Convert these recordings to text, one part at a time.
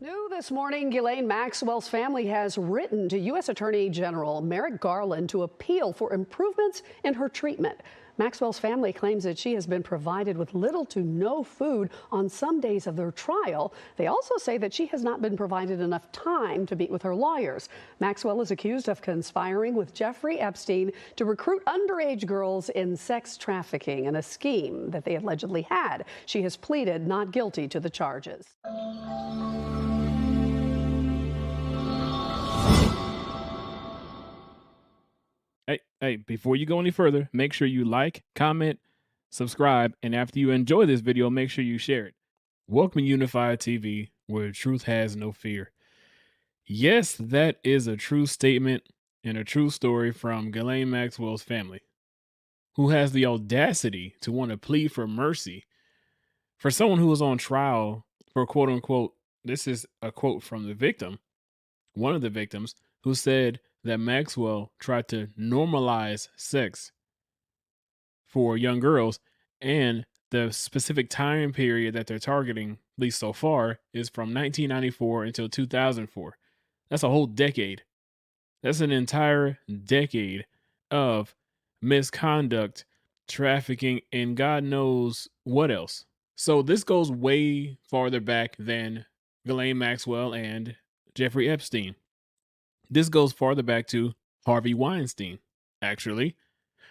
New this morning, Ghislaine Maxwell's family has written to U.S. Attorney General Merrick Garland to appeal for improvements in her treatment. Maxwell's family claims that she has been provided with little to no food on some days of their trial. They also say that she has not been provided enough time to meet with her lawyers. Maxwell is accused of conspiring with Jeffrey Epstein to recruit underage girls in sex trafficking in a scheme that they allegedly had. She has pleaded not guilty to the charges. Hey, before you go any further, make sure you like, comment, subscribe, and after you enjoy this video, make sure you share it. Welcome to Unified TV, where truth has no fear. Yes, that is a true statement and a true story from Ghislaine Maxwell's family, who has the audacity to want to plead for mercy for someone who was on trial for quote unquote, this is a quote from the victim, one of the victims, who said that Maxwell tried to normalize sex for young girls, and the specific time period that they're targeting, at least so far, is from 1994 until 2004. That's a whole decade. That's an entire decade of misconduct, trafficking, and God knows what else. So this goes way farther back than Ghislaine Maxwell and Jeffrey Epstein. This goes farther back to Harvey Weinstein, actually,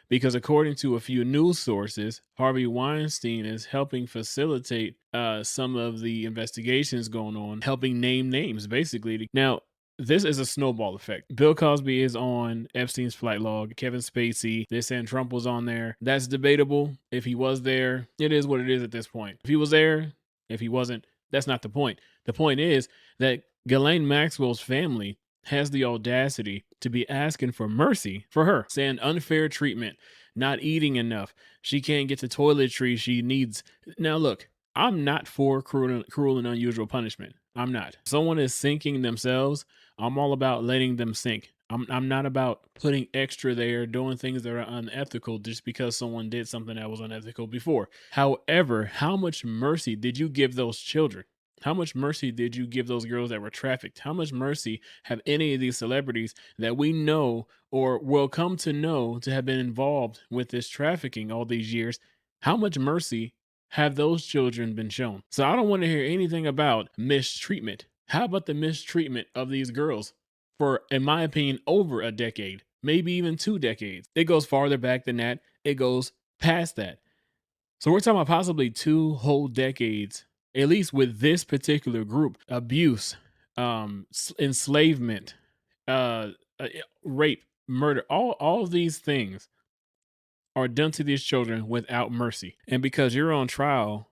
because according to a few news sources, Harvey Weinstein is helping facilitate some of the investigations going on, helping name names, basically. Now, this is a snowball effect. Bill Cosby is on Epstein's flight log. Kevin Spacey, they're saying Trump was on there. That's debatable. If he was there, it is what it is at this point. If he was there, if he wasn't, that's not the point. The point is that Ghislaine Maxwell's family has the audacity to be asking for mercy for her, saying unfair treatment, not eating enough. She can't get the toiletries she needs. Now, look, I'm not for cruel and unusual punishment. I'm not. If someone is sinking themselves, I'm all about letting them sink. I'm not about putting extra there, doing things that are unethical just because someone did something that was unethical before. However, how much mercy did you give those children? How much mercy did you give those girls that were trafficked? How much mercy have any of these celebrities that we know or will come to know to have been involved with this trafficking all these years? How much mercy have those children been shown? So I don't want to hear anything about mistreatment. How about the mistreatment of these girls for, in my opinion, over a decade, maybe even 2 decades? It goes farther back than that. It goes past that. So we're talking about possibly 2 whole decades, at least with this particular group: abuse, enslavement, rape, murder. All of these things are done to these children without mercy. And because you're on trial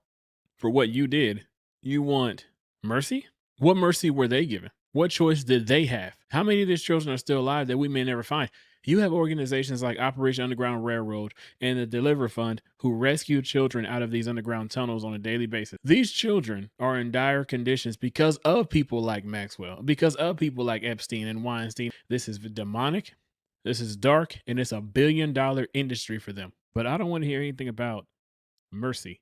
for what you did, you want mercy? What mercy were they given? What choice did they have? How many of these children are still alive that we may never find? You have organizations like Operation Underground Railroad and the Deliver Fund who rescue children out of these underground tunnels on a daily basis. These children are in dire conditions because of people like Maxwell, because of people like Epstein and Weinstein. This is demonic, this is dark, and it's $1 billion industry for them. But I don't want to hear anything about mercy.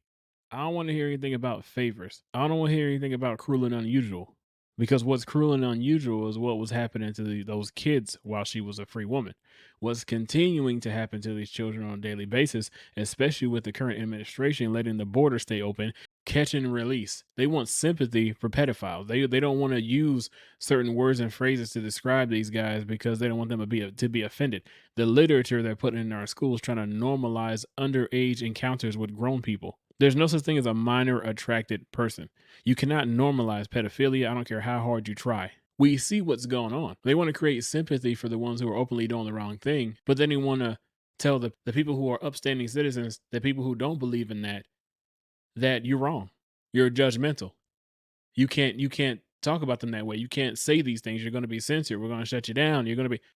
I don't want to hear anything about favors. I don't want to hear anything about cruel and unusual, because what's cruel and unusual is what was happening to those kids while she was a free woman. What's continuing to happen to these children on a daily basis, especially with the current administration letting the border stay open, catch and release. They want sympathy for pedophiles. They don't want to use certain words and phrases to describe these guys because they don't want them to be offended. The literature they're putting in our schools trying to normalize underage encounters with grown people. There's no such thing as a minor attracted person. You cannot normalize pedophilia. I don't care how hard you try. We see what's going on. They want to create sympathy for the ones who are openly doing the wrong thing, but then they want to tell the people who are upstanding citizens, the people who don't believe in that you're wrong. You're judgmental. You can't talk about them that way. You can't say these things. You're going to be censored. We're going to shut you down.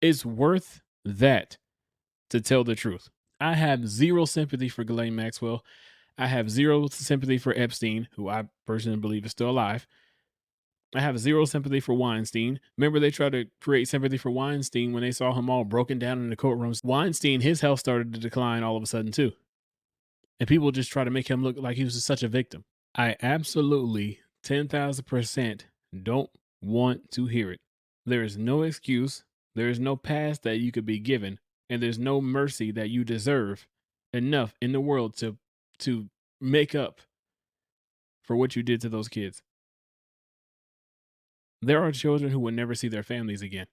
It's worth that to tell the truth. I have zero sympathy for Ghislaine Maxwell. I have zero sympathy for Epstein, who I personally believe is still alive. I have zero sympathy for Weinstein. Remember, they tried to create sympathy for Weinstein when they saw him all broken down in the courtrooms. Weinstein, his health started to decline all of a sudden too. And people just try to make him look like he was such a victim. I absolutely 10,000% don't want to hear it. There is no excuse, there is no past that you could be given, and there's no mercy that you deserve enough in the world to make up for what you did to those kids. There are children who will never see their families again.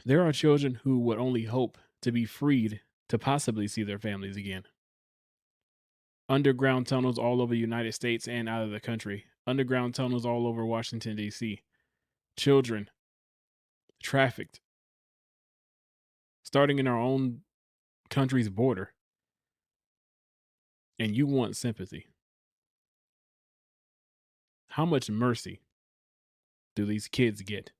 There are children who would only hope to be freed to possibly see their families again. Underground tunnels all over the United States and out of the country. Underground tunnels all over Washington, D.C. Children trafficked, starting in our own country's border. And you want sympathy. How much mercy do these kids get?